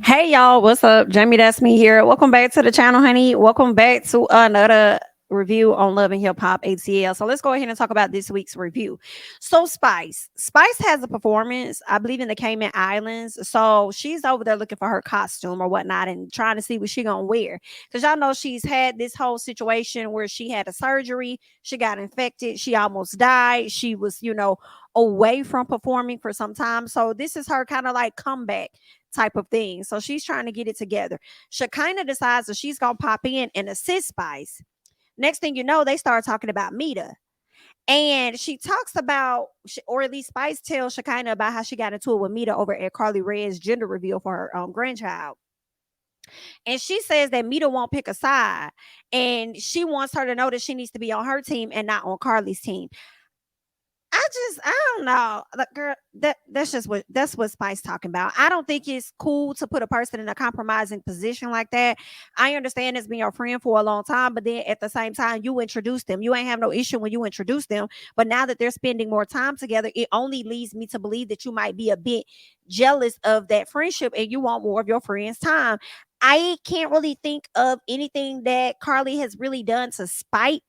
Hey y'all, what's up? JamiThatsMe here. Welcome back to the channel, honey. Welcome back to another review on Love and Hip Hop ATL. So let's go ahead and talk about this week's review. So Spice has a performance, I believe, in the Cayman Islands. So she's over there looking for her costume or whatnot and trying to see what she gonna wear. Cause y'all know she's had this whole situation where she had a surgery, she got infected, she almost died. She was, away from performing for some time. So this is her kind of like comeback type of thing. So she's trying to get it together. Shekinah decides that she's gonna pop in and assist Spice. Next thing you know, they start talking about Meda. And she talks about, or at least Spice tells Shekinah about how she got into it with Meda over at Karlie Red's gender reveal for her grandchild. And she says that Meda won't pick a side. And she wants her to know that she needs to be on her team and not on Karlie's team. I don't know. Like, girl, that's what Spice talking about. I don't think it's cool to put a person in a compromising position like that. I understand it's been your friend for a long time, but then at the same time, you introduce them. You ain't have no issue when you introduce them. But now that they're spending more time together, it only leads me to believe that you might be a bit jealous of that friendship and you want more of your friend's time. I can't really think of anything that Karlie has really done to spite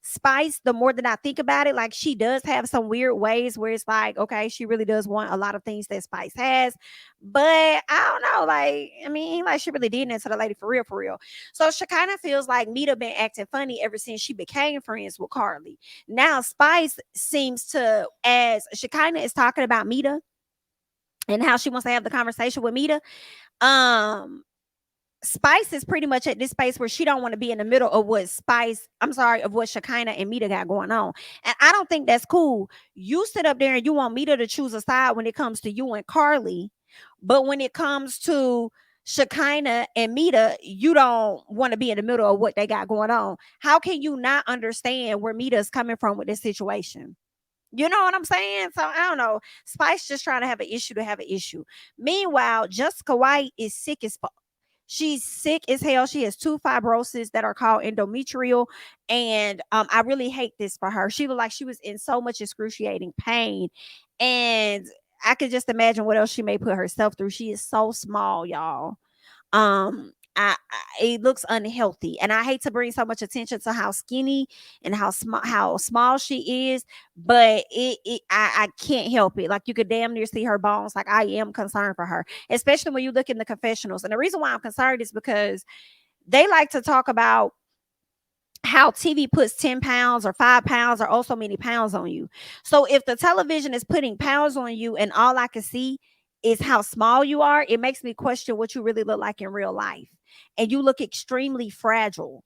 Spice. The more that I think about it, like she does have some weird ways where it's like, okay, she really does want a lot of things that Spice has, but I don't know. Like, I mean, like she really did into the lady for real, for real. So she kind of feels like Meda been acting funny ever since she became friends with Karlie. Now Spice seems to, as Shekinah is talking about Meda and how she wants to have the conversation with Meda, um Spice is pretty much at this space where she don't want to be in the middle of what of what Shekinah and Meda got going on. And I don't think that's cool. You sit up there and you want Meda to choose a side when it comes to you and Karlie, but when it comes to Shekinah and Meda, you don't want to be in the middle of what they got going on. How can you not understand where Meda is coming from with this situation? You know what I'm saying? So I don't know. Spice just trying to have an issue to have an issue. Meanwhile, Jessica White is sick as fuck. She's sick as hell. She has two fibrosis that are called endometrial. And I really hate this for her. She looked like she was in so much excruciating pain. And I could just imagine what else she may put herself through. She is so small, y'all. It looks unhealthy, and I hate to bring so much attention to how skinny and how small she is, but I can't help it. Like you could damn near see her bones. Like I am concerned for her, especially when you look in the confessionals. And the reason why I'm concerned is because they like to talk about how TV puts 10 pounds or 5 pounds or oh so many pounds on you. So if the television is putting pounds on you and all I can see is how small you are, it makes me question what you really look like in real life. And you look extremely fragile.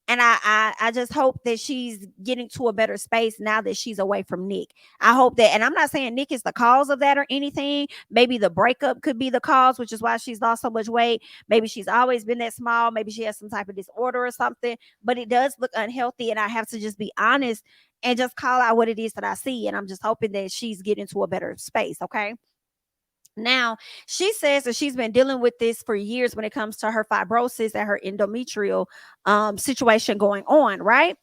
And I just hope that she's getting to a better space now that she's away from Nick. I hope that, and I'm not saying Nick is the cause of that or anything. Maybe the breakup could be the cause, which is why she's lost so much weight. Maybe she's always been that small. Maybe she has some type of disorder or something, but it does look unhealthy. And I have to just be honest and just call out what it is that I see. And I'm just hoping that she's getting to a better space. Okay. Now, she says that she's been dealing with this for years when it comes to her fibrosis and her endometrial situation going on, right?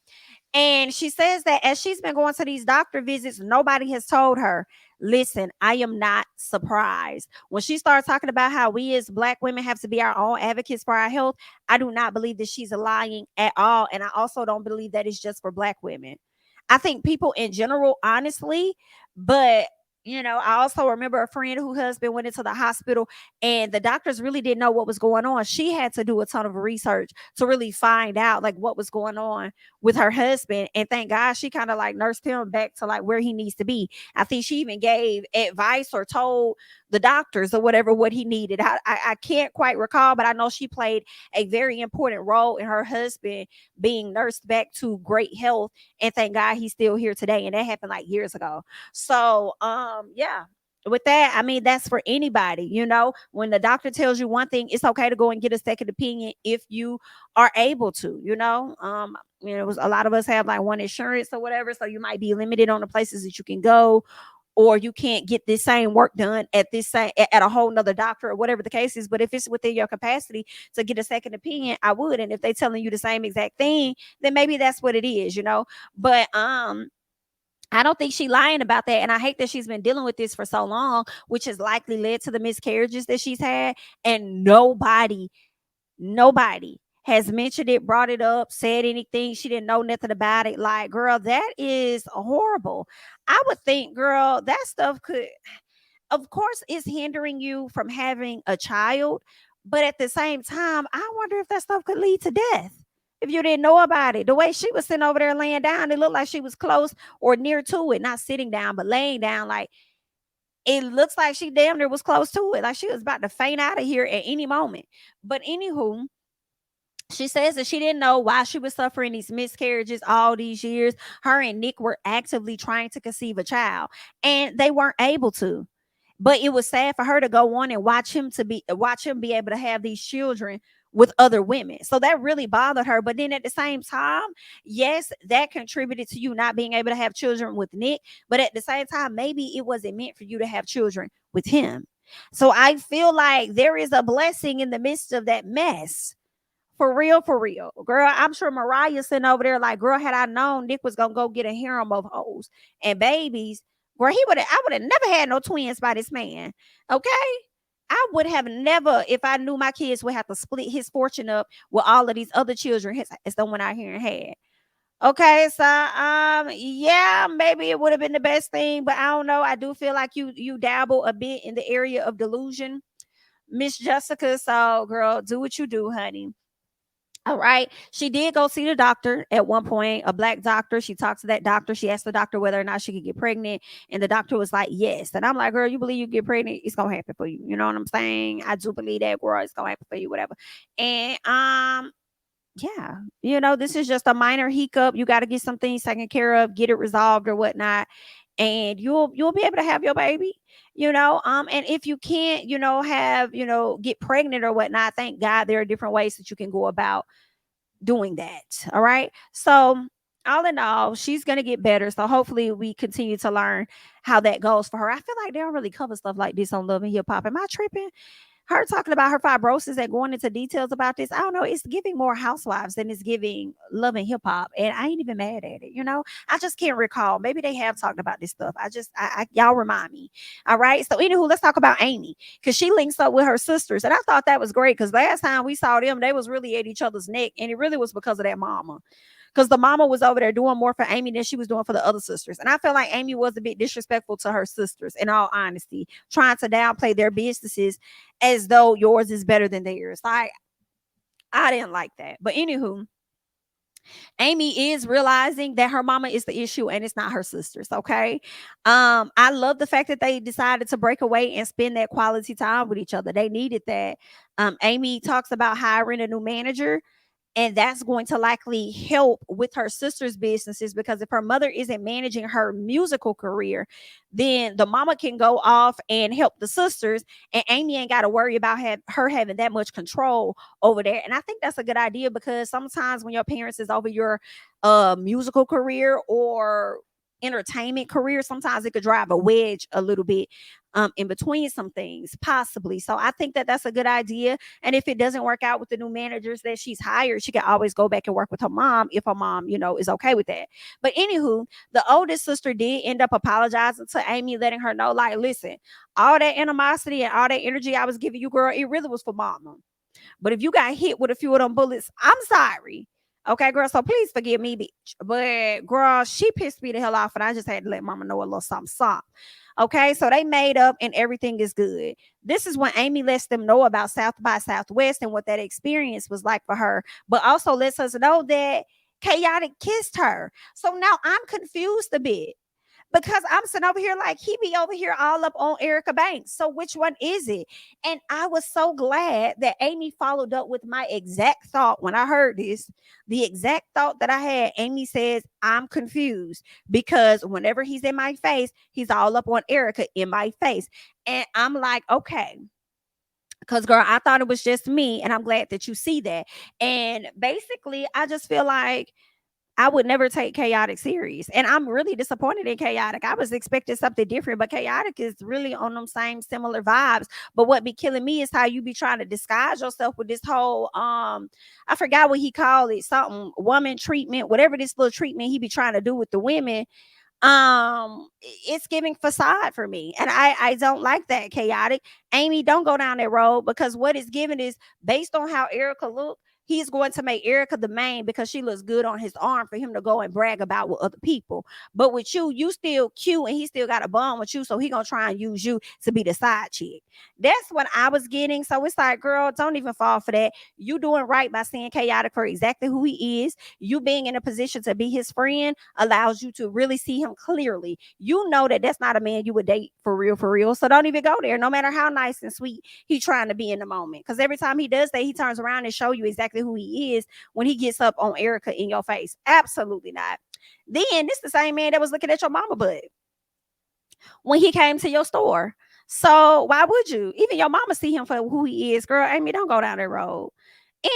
And she says that as she's been going to these doctor visits, nobody has told her, listen, I am not surprised. When she starts talking about how we as Black women have to be our own advocates for our health, I do not believe that she's lying at all. And I also don't believe that it's just for Black women. I think people in general, honestly, but I also remember a friend whose husband went into the hospital and the doctors really didn't know what was going on. She had to do a ton of research to really find out like what was going on with her husband. And thank God she kind of like nursed him back to like where he needs to be. I think she even gave advice or told the doctors or whatever what he needed. I can't quite recall, but I know she played a very important role in her husband being nursed back to great health. And thank God he's still here today. And that happened like years ago. So yeah, with that, I mean, that's for anybody. When the doctor tells you one thing, it's okay to go and get a second opinion if you are able to. It was a lot of us have like one insurance or whatever, so you might be limited on the places that you can go, or you can't get this same work done at a whole nother doctor or whatever the case is. But if it's within your capacity to get a second opinion, I would. And if they telling you the same exact thing, then maybe that's what it is. But I don't think she lying about that. And I hate that she's been dealing with this for so long, which has likely led to the miscarriages that she's had. And nobody has mentioned it, brought it up, said anything. She didn't know nothing about it. Like, girl, that is horrible. I would think, girl, that stuff could, of course, is hindering you from having a child. But at the same time, I wonder if that stuff could lead to death if you didn't know about it. The way she was sitting over there laying down, it looked like she was close or near to it, not sitting down, but laying down. Like, it looks like she damn near was close to it. Like she was about to faint out of here at any moment. But anywho, she says that she didn't know why she was suffering these miscarriages all these years. Her and Nick were actively trying to conceive a child, and they weren't able to. But it was sad for her to go on and watch him be able to have these children with other women. So that really bothered her. But then at the same time, yes, that contributed to you not being able to have children with Nick. But at the same time, maybe it wasn't meant for you to have children with him. So I feel like there is a blessing in the midst of that mess. For real, for real. Girl, I'm sure Mariah's sitting over there like, girl, had I known Nick was gonna go get a harem of hoes and babies, girl, I would have never had no twins by this man. Okay. I would have never, if I knew my kids would have to split his fortune up with all of these other children as the one out here and had. Okay, so yeah, maybe it would have been the best thing, but I don't know. I do feel like you dabble a bit in the area of delusion, Miss Jessica. So girl, do what you do, honey. All right. She did go see the doctor at one point, a black doctor. She talked to that doctor. She asked the doctor whether or not she could get pregnant. And the doctor was like, yes. And I'm like, girl, you believe you get pregnant? It's going to happen for you. You know what I'm saying? I do believe that, girl. It's going to happen for you, whatever. And, yeah, this is just a minor hiccup. You got to get some things taken care of, get it resolved or whatnot. And you'll be able to have your baby, and if you can't, have, get pregnant or whatnot, thank God there are different ways that you can go about doing that. All right. So all in all, she's gonna get better. So hopefully we continue to learn how that goes for her. I feel like they don't really cover stuff like this on Love and Hip Hop. Am I tripping? Her talking about her fibrosis and going into details about this. I don't know. It's giving more housewives than it's giving Love and Hip Hop. And I ain't even mad at it. I just can't recall. Maybe they have talked about this stuff. Y'all remind me. All right. So anywho, let's talk about Amy, because she links up with her sisters. And I thought that was great, because last time we saw them, they was really at each other's neck. And it really was because of that mama, because the mama was over there doing more for Amy than she was doing for the other sisters. And I felt like Amy was a bit disrespectful to her sisters, in all honesty, trying to downplay their businesses as though yours is better than theirs. Like, I didn't like that. But anywho, Amy is realizing that her mama is the issue and it's not her sisters. Okay. I love the fact that they decided to break away and spend that quality time with each other. They needed that. Amy talks about hiring a new manager, and that's going to likely help with her sister's businesses, because if her mother isn't managing her musical career, then the mama can go off and help the sisters, and Amy ain't got to worry about her having that much control over there. And I think that's a good idea, because sometimes when your parents is over your musical career or entertainment career, sometimes it could drive a wedge a little bit in between some things, possibly. So I think that that's a good idea. And if it doesn't work out with the new managers that she's hired, she can always go back and work with her mom if her mom, is okay with that. But anywho, the oldest sister did end up apologizing to Amy, letting her know, like, listen, all that animosity and all that energy I was giving you, girl, it really was for mama. But if you got hit with a few of them bullets, I'm sorry. Okay, girl. So please forgive me, bitch. But girl, she pissed me the hell off, and I just had to let mama know a little something, something. Okay, so they made up and everything is good. This is when Amy lets them know about South by Southwest and what that experience was like for her, but also lets us know that Khaotic kissed her. So now I'm confused a bit, because I'm sitting over here like, he be over here all up on Erica Banks. So which one is it? And I was so glad that Amy followed up with my exact thought when I heard this. The exact thought that I had, Amy says, I'm confused, because whenever he's in my face, he's all up on Erica in my face. And I'm like, okay. Because, girl, I thought it was just me, and I'm glad that you see that. And basically, I just feel like I would never take Khaotic serious. And I'm really disappointed in Khaotic. I was expecting something different, but Khaotic is really on them same similar vibes. But what be killing me is how you be trying to disguise yourself with this whole I forgot what he called it, something woman treatment, whatever this little treatment he be trying to do with the women. It's giving facade for me, and I don't like that. Chaotic Amy, don't go down that road, because what it's giving is based on how Erica look. He's going to make Erica the main because she looks good on his arm for him to go and brag about with other people. But with you still cute, and he still got a bond with you, so he gonna try and use you to be the side chick. That's what I was getting. So it's like, girl, don't even fall for that. You doing right by seeing Chaotic for exactly who he is. You being in a position to be his friend allows you to really see him clearly. You know that that's not a man you would date for real, for real. So don't even go there, no matter how nice and sweet he trying to be in the moment. Because every time he does that, he turns around and show you exactly who he is when he gets up on Erica in your face. Absolutely not. Then this the same man that was looking at your mama butt when he came to your store. So why would you? Even your mama see him for who he is. Girl, Amy, don't go down that road.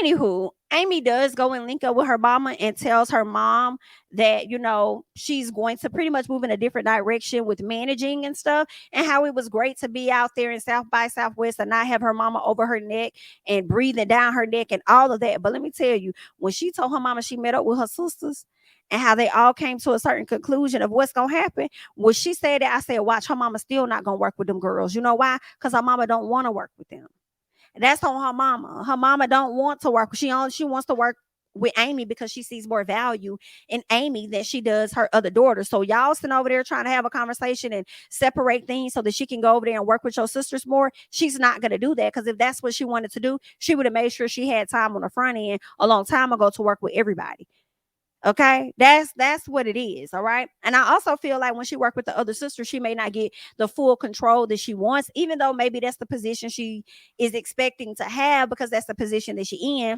Anywho, Amy does go and link up with her mama and tells her mom that, she's going to pretty much move in a different direction with managing and stuff, and how it was great to be out there in South by Southwest and not have her mama over her neck and breathing down her neck and all of that. But let me tell you, when she told her mama she met up with her sisters and how they all came to a certain conclusion of what's going to happen, when she said that, I said, watch, her mama still not going to work with them girls. You know why? Because her mama don't want to work with them. That's on her mama. Her mama don't want to work. She wants to work with Amy because she sees more value in Amy than she does her other daughter. So y'all sitting over there trying to have a conversation and separate things so that she can go over there and work with your sisters more. She's not going to do that, because if that's what she wanted to do, she would have made sure she had time on the front end a long time ago to work with everybody. Okay, that's what it is. All right. And I also feel like when she worked with the other sister, she may not get the full control that she wants, even though maybe that's the position she is expecting to have, because that's the position that she in.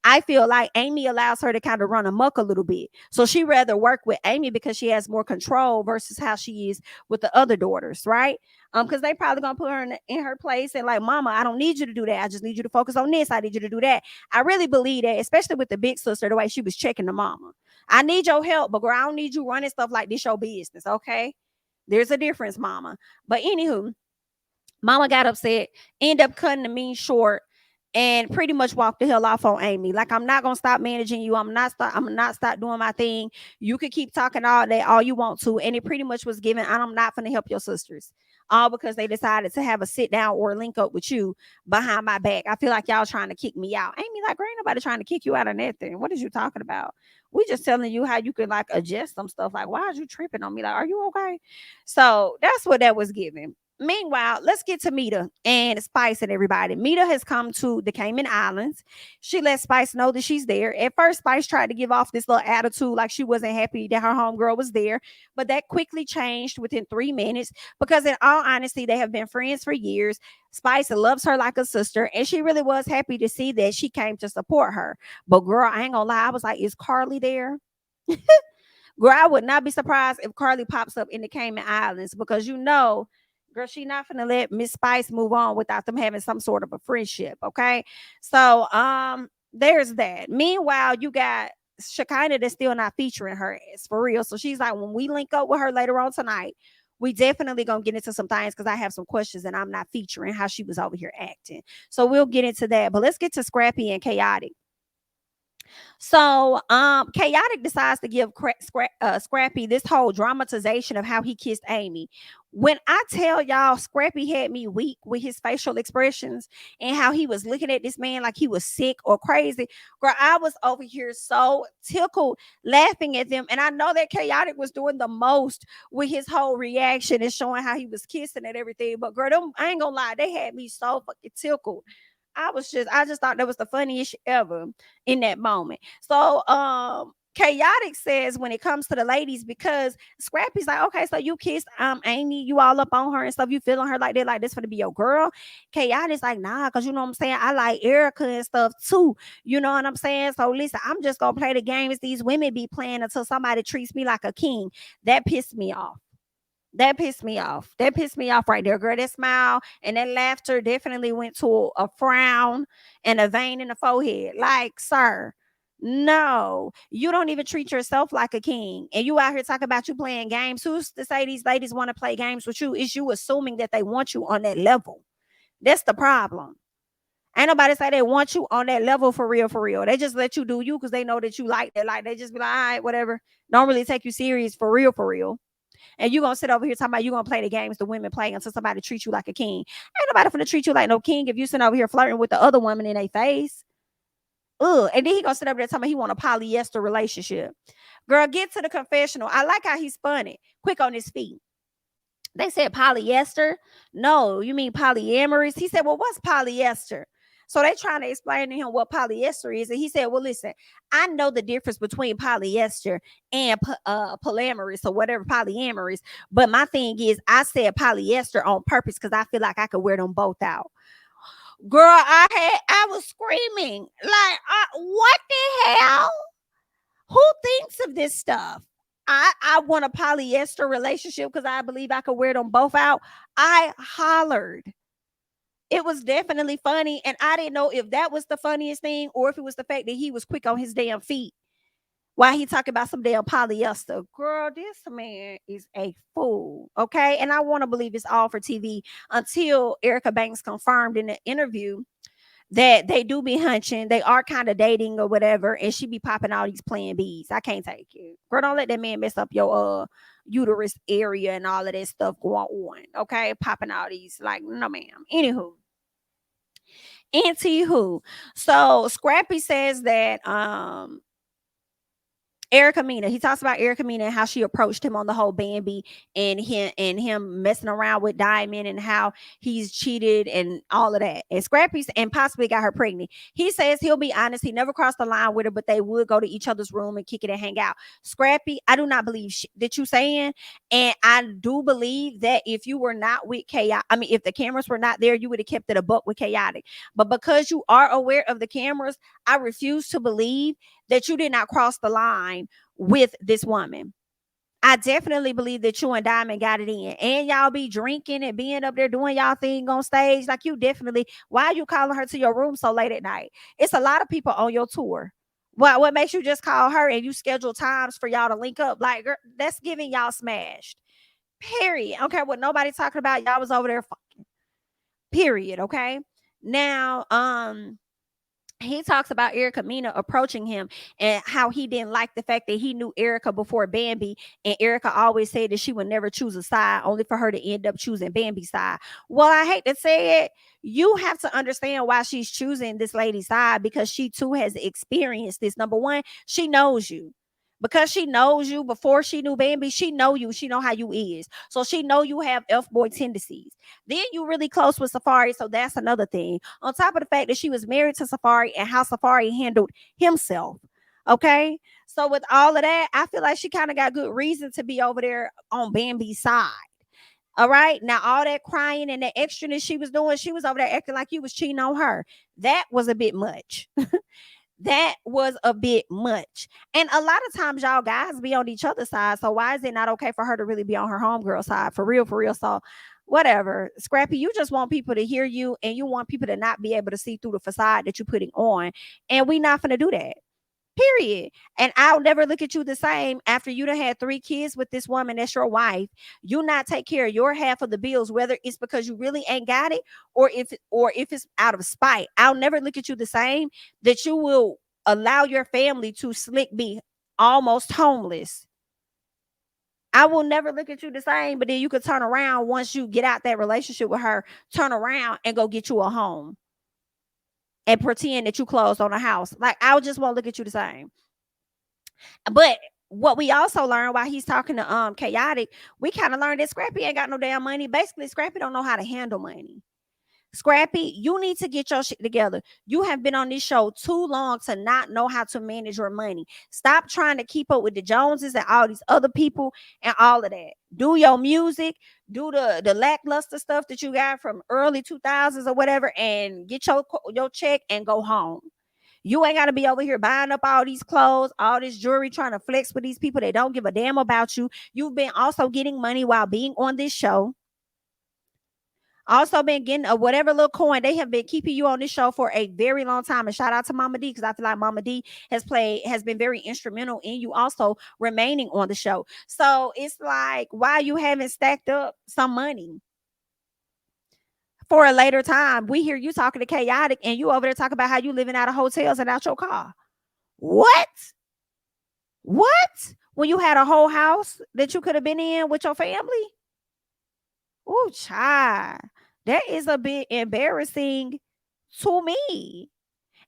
I feel like Amy allows her to kind of run amok a little bit. So she rather work with Amy because she has more control versus how she is with the other daughters, right? Because they probably gonna put her in her place and like, mama, I don't need you to do that. I just need you to focus on this. I need you to do that. I really believe that, especially with the big sister, the way she was checking the mama. I need your help, but girl, I don't need you running stuff like this your business, okay? There's a difference, mama. But anywho, mama got upset, end up cutting the mean short, and pretty much walked the hell off on Amy. Like, I'm not gonna stop managing you. I'm not stop doing my thing. You could keep talking all day, all you want to. And it pretty much was given, I'm not gonna help your sisters. All because they decided to have a sit down or link up with you behind my back. I feel like y'all trying to kick me out. Amy, like, girl, ain't nobody trying to kick you out of nothing. What is you talking about? We just telling you how you could like adjust some stuff. Like, why are you tripping on me? Like, are you okay? So that's what that was giving. Meanwhile, let's get to Meda and Spice and everybody. Meda has come to the Cayman Islands. She let Spice know that she's there. At first, Spice tried to give off this little attitude like she wasn't happy that her homegirl was there, but that quickly changed within 3 minutes, because in all honesty, they have been friends for years. Spice loves her like a sister, and she really was happy to see that she came to support her. But girl, I ain't gonna lie, I was like, is Karlie there? Girl, I would not be surprised if Karlie pops up in the Cayman Islands, because girl, she not gonna let Miss Spice move on without them having some sort of a friendship. Okay. So there's that. Meanwhile, you got Shekinah that's still not featuring her as for real. So she's like, when we link up with her later on tonight, we definitely gonna get into some things, because I have some questions and I'm not featuring how she was over here acting. So we'll get into that. But let's get to Scrappy and Khaotic. So Khaotic decides to give Scrappy this whole dramatization of how he kissed Amy. When I tell y'all, Scrappy had me weak with his facial expressions and how he was looking at this man like he was sick or crazy. Girl, I was over here so tickled laughing at them. And I know that Khaotic was doing the most with his whole reaction and showing how he was kissing and everything. But girl, I ain't gonna lie, they had me so fucking tickled. I just thought that was the funniest shit ever in that moment. So Khaotic says when it comes to the ladies, because Scrappy's like, okay, so you kissed Amy, you all up on her and stuff, you feeling her like that, like this for to be your girl. Khaotic's like, nah, because you know what I'm saying, I like Erica and stuff too. You know what I'm saying? So listen, I'm just gonna play the games these women be playing until somebody treats me like a king. That pissed me off. That pissed me off. That pissed me off right there, girl. That smile and that laughter definitely went to a frown and a vein in the forehead. Like, sir, no, you don't even treat yourself like a king. And you out here talking about you playing games. Who's to say these ladies want to play games with you? Is you assuming that they want you on that level? That's the problem. Ain't nobody say they want you on that level for real, for real. They just let you do you because they know that you like that. Like, they just be like, all right, whatever. Don't really take you serious for real, for real. And you gonna sit over here talking about you gonna play the games the women play until somebody treats you like a king. Ain't nobody finna treat you like no king if you sitting over here flirting with the other woman in their face. Ugh. And then he gonna sit up there talking about he want a polyester relationship. Girl, get to the confessional. I like how he spun it quick on his feet. They said polyester. No, you mean polyamorous. He said, well, what's polyester? So they trying to explain to him what polyester is. And he said, well, listen, I know the difference between polyester and polyamorous or whatever polyamorous. But my thing is, I said polyester on purpose because I feel like I could wear them both out. Girl, I was screaming like, what the hell? Who thinks of this stuff? I want a polyester relationship because I believe I could wear them both out. I hollered. It was definitely funny, and I didn't know if that was the funniest thing or if it was the fact that he was quick on his damn feet while he talking about some damn polyester. Girl, this man is a fool, okay? And I want to believe it's all for TV until Erica Banks confirmed in the interview that they do be hunching. They are kind of dating or whatever, and she be popping all these Plan Bs. I can't take it. Girl, don't let that man mess up your uterus area and all of that stuff going on. Okay, popping all these, like, no ma'am. Anywho, so Scrappy says that Erica Mena, he talks about Erica Mena and how she approached him on the whole Bambi and him messing around with Diamond and how he's cheated and all of that. And Scrappy's and possibly got her pregnant. He says he'll be honest. He never crossed the line with her, but they would go to each other's room and kick it and hang out. Scrappy, I do not believe that you saying. And I do believe that if you were not with Khaotic, I mean, if the cameras were not there, you would have kept it a buck with Khaotic. But because you are aware of the cameras, I refuse to believe that you did not cross the line with this woman. I definitely believe that you and Diamond got it in, and y'all be drinking and being up there doing y'all thing on stage. Like, you definitely, why are you calling her to your room so late at night? It's a lot of people on your tour. What makes you just call her and you schedule times for y'all to link up? Like, girl, that's giving y'all smashed. Period. Okay, what nobody talking about, y'all was over there fucking. Period. Okay. Now, he talks about Erica Mena approaching him and how he didn't like the fact that he knew Erica before Bambi, and Erica always said that she would never choose a side, only for her to end up choosing Bambi's side. Well, I hate to say it, you have to understand why she's choosing this lady's side, because she too has experienced this. Number one, she knows you. Because she knows you before she knew Bambi, she know you. She know how you is. So she know you have F-boy tendencies. Then you really close with Safari, so that's another thing. On top of the fact that she was married to Safari and how Safari handled himself. Okay? So with all of that, I feel like she kind of got good reason to be over there on Bambi's side. All right. Now, all that crying and the extraness she was doing, she was over there acting like you was cheating on her. That was a bit much. That was a bit much. And a lot of times y'all guys be on each other's side. So why is it not okay for her to really be on her homegirl side? For real, for real. So whatever. Scrappy, you just want people to hear you, and you want people to not be able to see through the facade that you're putting on. And we not gonna do that. Period. And I'll never look at you the same after you done had 3 kids with this woman that's your wife. You not take care of your half of the bills, whether it's because you really ain't got it or if it's out of spite. I'll never look at you the same, that you will allow your family to slick be almost homeless. I will never look at you the same, but then you could turn around once you get out that relationship with her, turn around and go get you a home and pretend that you closed on a house. Like, I just won't look at you the same. But what we also learned while he's talking to Khaotic, we kind of learned that Scrappy ain't got no damn money. Basically, Scrappy don't know how to handle money. Scrappy, you need to get your shit together. You have been on this show too long to not know how to manage your money. Stop trying to keep up with the Joneses and all these other people and all of that. Do your music, do the lackluster stuff that you got from early 2000s or whatever, and get your check and go home. You ain't got to be over here buying up all these clothes, all this jewelry, trying to flex with these people that don't give a damn about you. You've been also getting money while being on this show. Also been getting whatever little coin. They have been keeping you on this show for a very long time. And shout out to Momma D, because I feel like Momma D has been very instrumental in you also remaining on the show. So it's like, why you haven't stacked up some money for a later time? We hear you talking to Khaotic and you over there talking about how you living out of hotels and out your car. What? when you had a whole house that you could have been in with your family? Oh, child, that is a bit embarrassing to me.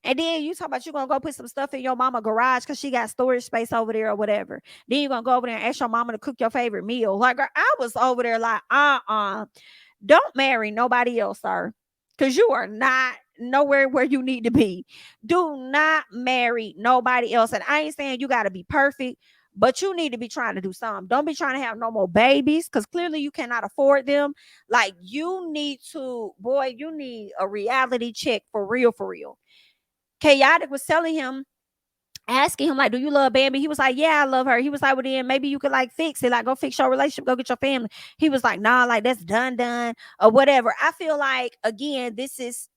And then you talk about you gonna go put some stuff in your mama garage because she got storage space over there or whatever. Then you're gonna go over there and ask your mama to cook your favorite meal. Like, girl, I was over there like, don't marry nobody else, sir. Because you are not nowhere where you need to be. Do not marry nobody else. And I ain't saying you gotta be perfect, but you need to be trying to do something. Don't be trying to have no more babies because clearly you cannot afford them. Like, you need to, boy, you need a reality check for real, for real. Khaotic was telling him, asking him, like, do you love Bambi? He was like, yeah, I love her. He was like, well, then maybe you could like fix it, like go fix your relationship, go get your family. He was like, nah, like that's done or whatever. I feel like, again, this is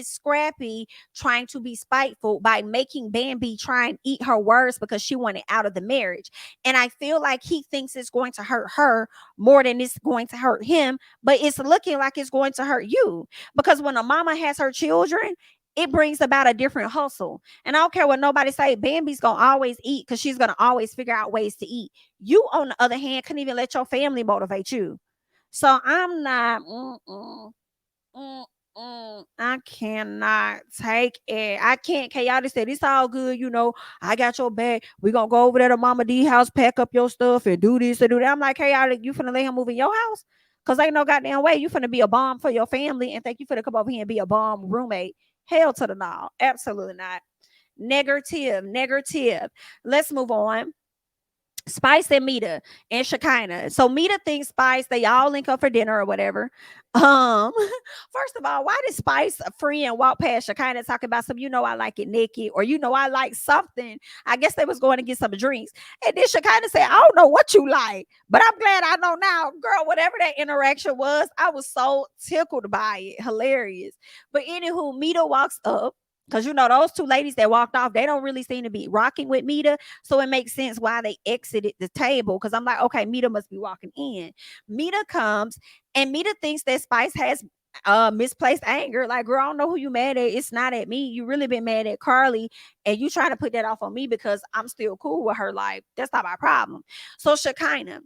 Scrappy trying to be spiteful by making Bambi try and eat her words because she wanted out of the marriage. And I feel like he thinks it's going to hurt her more than it's going to hurt him, but it's looking like it's going to hurt you because when a mama has her children, it brings about a different hustle. And I don't care what nobody say, Bambi's gonna always eat because she's gonna always figure out ways to eat. You, on the other hand, couldn't even let your family motivate you. So I'm not, I cannot take it. I can't. Khaotic said, it's all good, I got your back. We gonna go over there to Mama D house, pack up your stuff and do this and do that. I'm like, Khaotic, you finna let him move in your house? Cause ain't no goddamn way you finna be a bomb for your family and think you finna come over here and be a bomb roommate. Hell to the no. Absolutely not. Negative. Let's move on. Spice and Meda and Shekinah. So Meda thinks Spice, they all link up for dinner or whatever. First of all, why did Spice, a friend, walk past Shekinah talking about some, I like it naked, or I like something? I guess they was going to get some drinks. And then Shekinah said, I don't know what you like, but I'm glad I know now. Girl, whatever that interaction was, I was so tickled by it. Hilarious. But anywho, Meda walks up. Because those two ladies that walked off, they don't really seem to be rocking with Meda. So it makes sense why they exited the table. Because I'm like, okay, Meda must be walking in. Meda comes, and Meda thinks that Spice has misplaced anger. Like, girl, I don't know who you mad at. It's not at me. You really been mad at Karlie, and you trying to put that off on me because I'm still cool with her. Like, that's not my problem. So Shekinah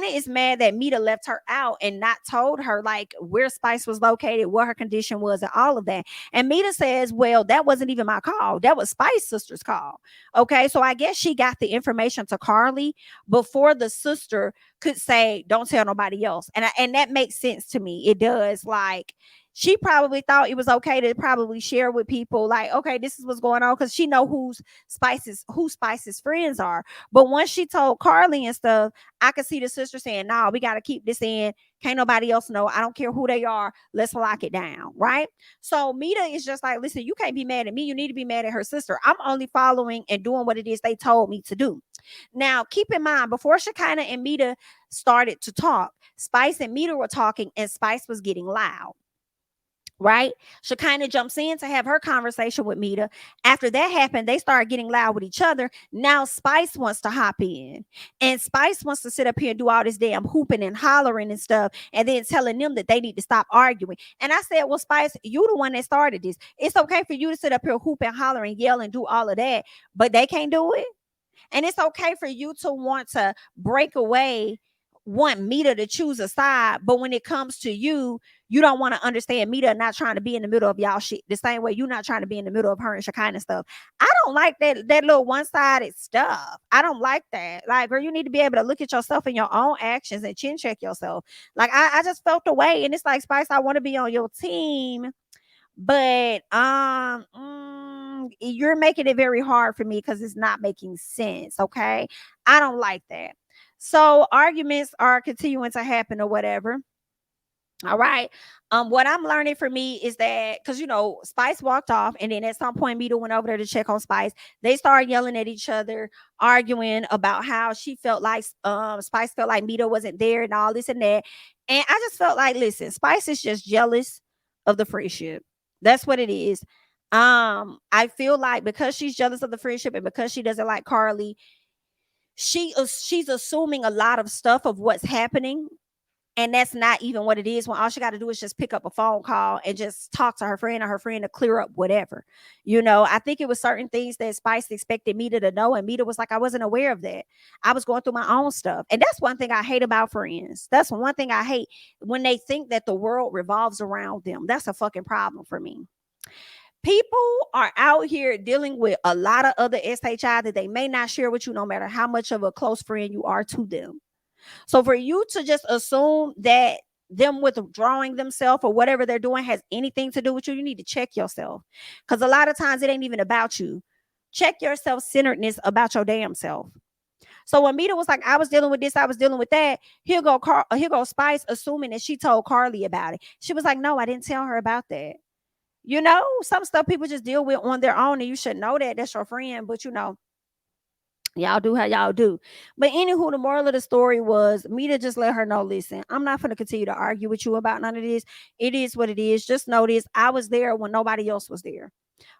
is mad that Meda left her out and not told her like where Spice was located, what her condition was, and all of that. And Meda says, well, that wasn't even my call. That was Spice sister's call. Okay, so I guess she got the information to Karlie before the sister could say, don't tell nobody else. And that makes sense to me. It does. Like, she probably thought it was okay to probably share with people, like, okay, this is what's going on, because she know who Spice's friends are. But once she told Karlie and stuff, I could see the sister saying, no, we got to keep this in. Can't nobody else know. I don't care who they are. Let's lock it down. Right? So Meda is just like, listen, you can't be mad at me. You need to be mad at her sister. I'm only following and doing what it is they told me to do. Now, keep in mind, before Shekinah and Meda started to talk, Spice and Meda were talking, and Spice was getting loud. Right? Shekinah jumps in to have her conversation with Meda. After that happened, they started getting loud with each other. Now Spice wants to hop in, and Spice wants to sit up here and do all this damn hooping and hollering and stuff, and then telling them that they need to stop arguing. And I said, well, Spice, you the one that started this. It's okay for you to sit up here, hoop and holler and yell and do all of that, but they can't do it. And it's okay for you to want to break away, want Meda to choose a side, but when it comes to you, you don't want to understand Meda not trying to be in the middle of y'all shit the same way you're not trying to be in the middle of her and Shekinah stuff. I don't like that little one-sided stuff. I don't like that. Like, girl, you need to be able to look at yourself and your own actions and chin check yourself. Like, I just felt the way, and it's like, Spice, I want to be on your team, but you're making it very hard for me because it's not making sense. Okay, I don't like that. So arguments are continuing to happen or whatever. All right. What I'm learning for me is that, because Spice walked off, and then at some point Meda went over there to check on Spice. They started yelling at each other, arguing about how she felt like Spice felt like Meda wasn't there and all this and that. And I just felt like, listen, Spice is just jealous of the friendship. That's what it is. I feel like because she's jealous of the friendship and because she doesn't like Karlie, she's assuming a lot of stuff of what's happening. And that's not even what it is, when all she got to do is just pick up a phone call and just talk to her friend, or her friend to clear up whatever. I think it was certain things that Spice expected Meda to know, and Meda was like, I wasn't aware of that. I was going through my own stuff. And that's one thing I hate about friends. That's one thing I hate, when they think that the world revolves around them. That's a fucking problem for me. People are out here dealing with a lot of other SHI that they may not share with you, no matter how much of a close friend you are to them. So for you to just assume that them withdrawing themselves or whatever they're doing has anything to do with you, you need to check yourself. Because a lot of times it ain't even about you. Check your self-centeredness about your damn self. So when Meda was like, I was dealing with this, I was dealing with that, here go Spice assuming that she told Karlie about it. She was like, no, I didn't tell her about that. Some stuff people just deal with on their own, and you should know that. That's your friend. But y'all do how y'all do. But anywho, the moral of the story was, Meda just let her know, listen, I'm not going to continue to argue with you about none of this. It is what it is. Just know this. I was there when nobody else was there.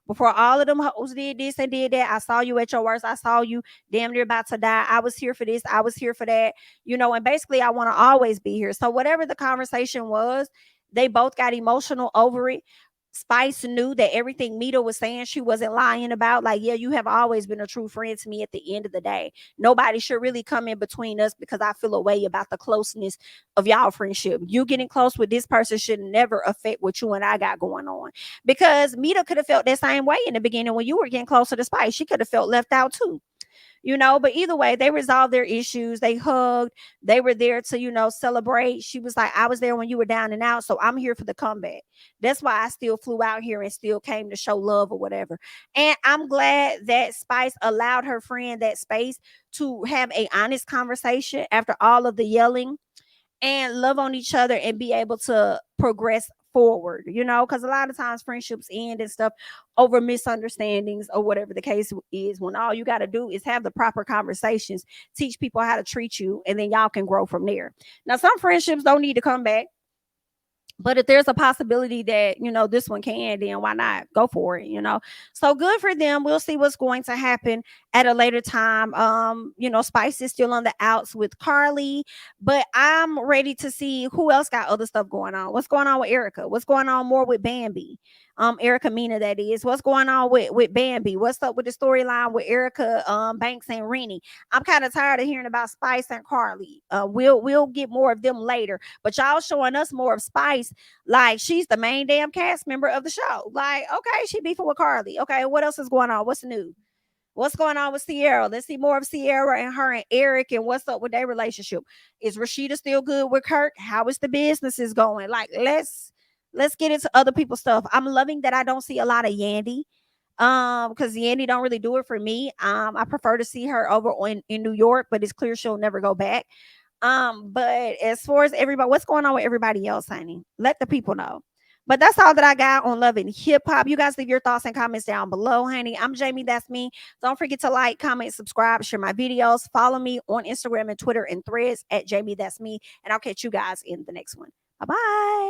Before all of them hoes did this and did that, I saw you at your worst. I saw you damn near about to die. I was here for this. I was here for that. And basically I want to always be here. So whatever the conversation was, they both got emotional over it. Spice knew that everything Meda was saying, she wasn't lying about. Like, yeah, you have always been a true friend to me at the end of the day. Nobody should really come in between us, because I feel a way about the closeness of y'all friendship. You getting close with this person should never affect what you and I got going on. Because Meda could have felt that same way in the beginning when you were getting closer to Spice. She could have felt left out too. But either way, they resolved their issues. They hugged. They were there to, celebrate. She was like, I was there when you were down and out, so I'm here for the comeback. That's why I still flew out here and still came to show love or whatever. And I'm glad that Spice allowed her friend that space to have a honest conversation after all of the yelling, and love on each other and be able to progress forward, because a lot of times friendships end and stuff over misunderstandings or whatever the case is, when all you got to do is have the proper conversations, teach people how to treat you, and then y'all can grow from there. Now, some friendships don't need to come back. But if there's a possibility that, this one can, then why not go for it, So good for them. We'll see what's going to happen at a later time. Spice is still on the outs with Karlie, but I'm ready to see who else got other stuff going on. What's going on with Erica? What's going on more with Bambi? Erica Mena, that is. What's going on with Bambi? What's up with the storyline with Erica Banks and Renni? I'm kind of tired of hearing about Spice and Karlie. We'll get more of them later, but y'all showing us more of Spice, like she's the main damn cast member of the show. Like, okay, she beefing with Karlie. Okay, what else is going on? What's new? What's going on with Sierra? Let's see more of Sierra and her and Eric, and what's up with their relationship. Is Rasheeda still good with Kirk? How is the businesses going? Like, let's get into other people's stuff. I'm loving that I don't see a lot of Yandy. Because Yandy don't really do it for me. I prefer to see her over in New York, but it's clear she'll never go back. But as far as everybody, what's going on with everybody else, honey? Let the people know. But that's all that I got on Love and Hip Hop. You guys leave your thoughts and comments down below, honey. I'm Jamie. That's me. Don't forget to like, comment, subscribe, share my videos. Follow me on Instagram and Twitter and Threads at JamiThatsMe. And I'll catch you guys in the next one. Bye-bye.